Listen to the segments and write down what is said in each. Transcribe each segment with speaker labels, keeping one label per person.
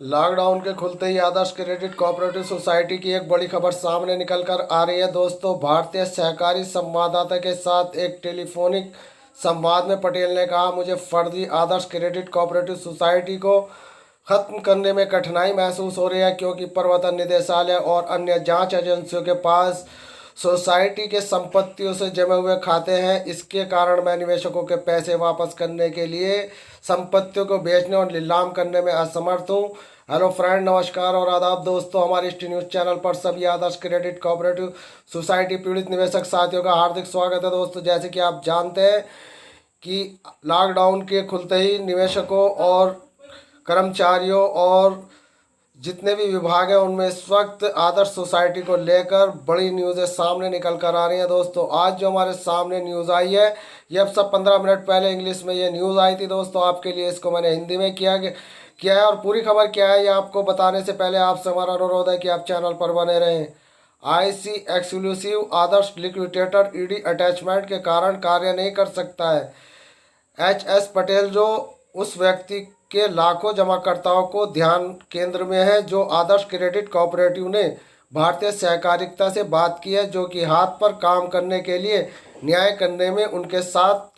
Speaker 1: Lockdown के खुलते ही आदर्श credit cooperative society की एक बड़ी खबर सामने निकल कर आ रही है। दोस्तों, भारतीय सहकारी संवाददाता के साथ एक टेलीफोनिक संवाद में पटेल ने कहा, मुझे फर्जी आदर्श क्रेडिट कोऑपरेटिव सोसाइटी को खत्म करने में कठिनाई महसूस हो रही है, क्योंकि प्रवर्तन निदेशालय और अन्य जांच एजेंसियों के पास सोसाइटी के संपत्तियों से जमे हुए खाते हैं। इसके कारण मैं निवेशकों के पैसे वापस करने के लिए संपत्तियों को बेचने और नीलाम करने में असमर्थ हूँ। हेलो फ्रेंड, नमस्कार और आदाब दोस्तों, हमारे इस न्यूज़ चैनल पर सभी आदर्श क्रेडिट कोऑपरेटिव सोसाइटी पीड़ित निवेशक साथियों का हार्दिक स्वागत है। दोस्तों, जैसे कि आप जानते हैं कि लॉकडाउन के खुलते ही निवेशकों और कर्मचारियों और जितने भी विभाग हैं उनमें इस वक्त आदर्श सोसाइटी को लेकर बड़ी न्यूज़ें सामने निकल कर आ रही हैं। दोस्तों, आज जो हमारे सामने न्यूज़ आई है, ये अब सब 15 मिनट पहले इंग्लिश में ये न्यूज़ आई थी। दोस्तों, आपके लिए इसको मैंने हिंदी में किया है और पूरी खबर क्या है ये आपको बताने से पहले आपसे हमारा अनुरोध है कि आप चैनल पर बने रहें। आईसी एक्सक्लूसिव आदर्श लिक्विडेटर ईडी अटैचमेंट के कारण कार्य नहीं कर सकता है। एच.एस. पटेल जो उस व्यक्ति के लाखों जमाकर्ताओं को ध्यान केंद्र में है जो आदर्श क्रेडिट कोऑपरेटिव ने भारतीय सहकारिता से बात की है, जो कि हाथ पर काम करने के लिए न्याय करने में उनके साथ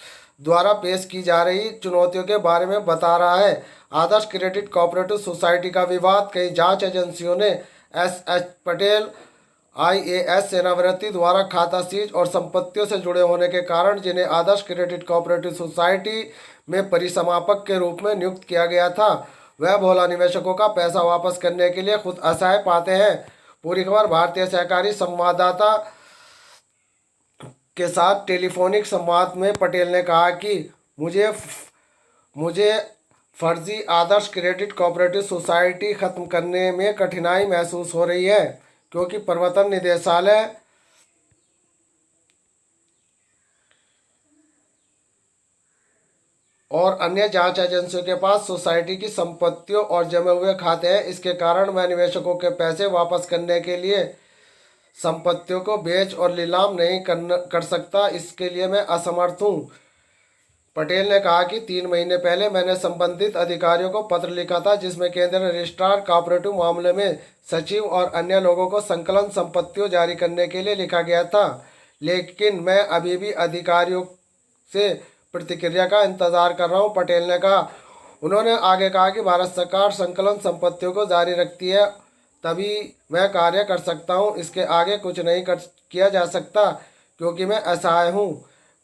Speaker 1: द्वारा पेश की जा रही चुनौतियों के बारे में बता रहा है। आदर्श क्रेडिट कोऑपरेटिव सोसाइटी का विवाद कई जांच एजेंसियों ने एस.एच. पटेल आईएएस सेवानिवृत्ति द्वारा खाता सीज और संपत्तियों से जुड़े होने के कारण, जिन्हें आदर्श क्रेडिट कोऑपरेटिव सोसाइटी में परिसमापक के रूप में नियुक्त किया गया था, वह भोला निवेशकों का पैसा वापस करने के लिए खुद असहाय पाते हैं। पूरी खबर भारतीय सहकारी संवाददाता के साथ टेलीफोनिक संवाद में पटेल ने कहा कि मुझे फर्जी आदर्श क्रेडिट कोऑपरेटिव सोसाइटी खत्म करने में कठिनाई महसूस हो रही है, क्योंकि प्रवर्तन निदेशालय और अन्य जांच एजेंसियों के पास सोसाइटी की संपत्तियों और जमे हुए खाते हैं। इसके कारण मैं निवेशकों के पैसे वापस करने के लिए संपत्तियों को बेच और नीलाम नहीं कर सकता। इसके लिए मैं असमर्थ हूँ। पटेल ने कहा कि 3 महीने पहले मैंने संबंधित अधिकारियों को पत्र लिखा था, जिसमें केंद्रीय रजिस्ट्रार कोऑपरेटिव मामले में सचिव और अन्य लोगों को संकलन संपत्तियों जारी करने के लिए लिखा गया था, लेकिन मैं अभी भी अधिकारियों से प्रतिक्रिया का इंतजार कर रहा हूं, पटेल ने कहा। उन्होंने आगे कहा कि भारत सरकार संकलन संपत्तियों को जारी रखती है, तभी मैं कार्य कर सकता हूं। इसके आगे कुछ नहीं किया जा सकता, क्योंकि मैं असहाय हूं।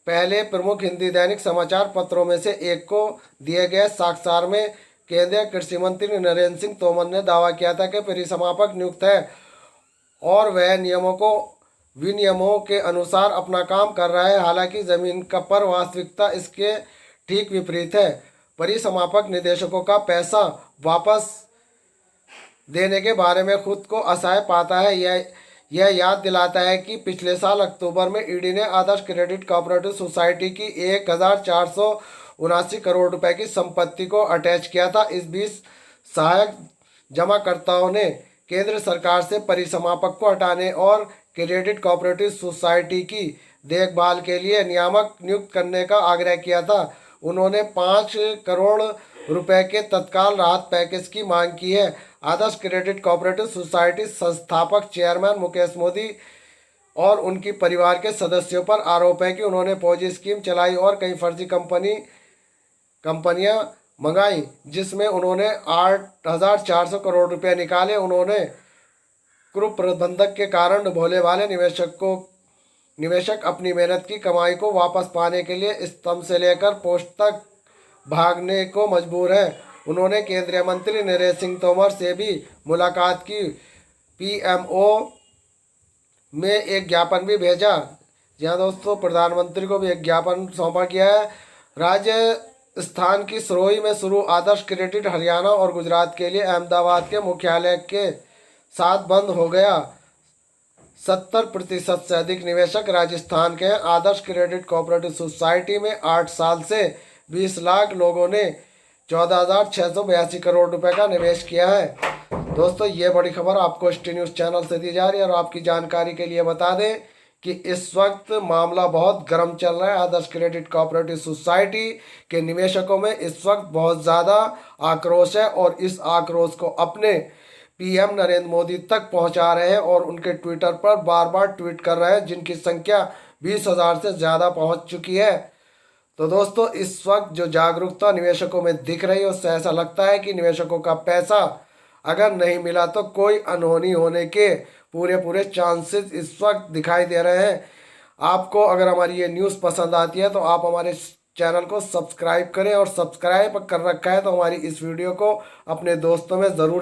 Speaker 1: पहले प्रमुख हिंदी दैनिक समाचार पत्रों में से एक को दिए गए साक्षात्कार में केंद्रीय कृषि मंत्री नरेंद्र सिंह तोमर ने दावा किया था कि परिसमापक नियुक्त है और वह विनियमों के अनुसार अपना काम कर रहा है। हालांकि जमीन का पर वास्तविकता इसके ठीक विपरीत है। परिसमापक निदेशकों का पैसा वापस देने के बारे में खुद को असहाय पाता है। यह याद दिलाता है कि पिछले साल अक्टूबर में ईडी ने आदर्श क्रेडिट कोऑपरेटिव सोसाइटी की 1479 करोड़ रुपए की संपत्ति को अटैच किया था। इस बीच सहायक जमाकर्ताओं ने केंद्र सरकार से परिसमापक को हटाने और क्रेडिट कोऑपरेटिव सोसाइटी की देखभाल के लिए नियामक नियुक्त करने का आग्रह किया था। उन्होंने 5 करोड़ रुपए के तत्काल राहत पैकेज की मांग की है। आदर्श क्रेडिट कोऑपरेटिव सोसाइटी संस्थापक चेयरमैन मुकेश मोदी और उनकी परिवार के सदस्यों पर आरोप है कि उन्होंने फौजी स्कीम चलाई और कई फर्जी कंपनियां मंगाई, जिसमें उन्होंने 8,400 करोड़ रुपए निकाले। उन्होंने कुप्रबंधक के कारण भोले भाले निवेशक अपनी मेहनत की कमाई को वापस पाने के लिए स्तंभ से लेकर पोस्ट तक भागने को मजबूर है। उन्होंने केंद्रीय मंत्री नरेंद्र सिंह तोमर से भी मुलाकात की। पीएमओ में एक ज्ञापन भी भेजा। जहाँ दोस्तों, प्रधानमंत्री को भी एक ज्ञापन सौंपा गया है। राजस्थान की सिरोही में शुरू आदर्श क्रेडिट हरियाणा और गुजरात के लिए अहमदाबाद के मुख्यालय के साथ बंद हो गया। 70% से अधिक निवेशक राजस्थान के हैं। आदर्श क्रेडिट कोऑपरेटिव सोसाइटी में 8 साल से 20 लाख लोगों ने 14,682 करोड़ रुपए का निवेश किया है। दोस्तों, ये बड़ी खबर आपको ST न्यूज़ चैनल से दी जा रही है और आपकी जानकारी के लिए बता दें कि इस वक्त मामला बहुत गर्म चल रहा है। आदर्श क्रेडिट कोऑपरेटिव सोसाइटी के निवेशकों में इस वक्त बहुत ज़्यादा आक्रोश है और इस आक्रोश को अपने पीएम नरेंद्र मोदी तक पहुंचा रहे हैं और उनके ट्विटर पर बार बार ट्वीट कर रहे हैं, जिनकी संख्या 20,000 से ज़्यादा पहुंच चुकी है। तो दोस्तों, इस वक्त जो जागरूकता निवेशकों में दिख रही है उससे ऐसा लगता है कि निवेशकों का पैसा अगर नहीं मिला तो कोई अनहोनी होने के पूरे पूरे चांसेस इस वक्त दिखाई दे रहे हैं। आपको अगर हमारी ये न्यूज़ पसंद आती है तो आप हमारे चैनल को सब्सक्राइब करें, और सब्सक्राइब कर रखा है तो हमारी इस वीडियो को अपने दोस्तों में ज़रूर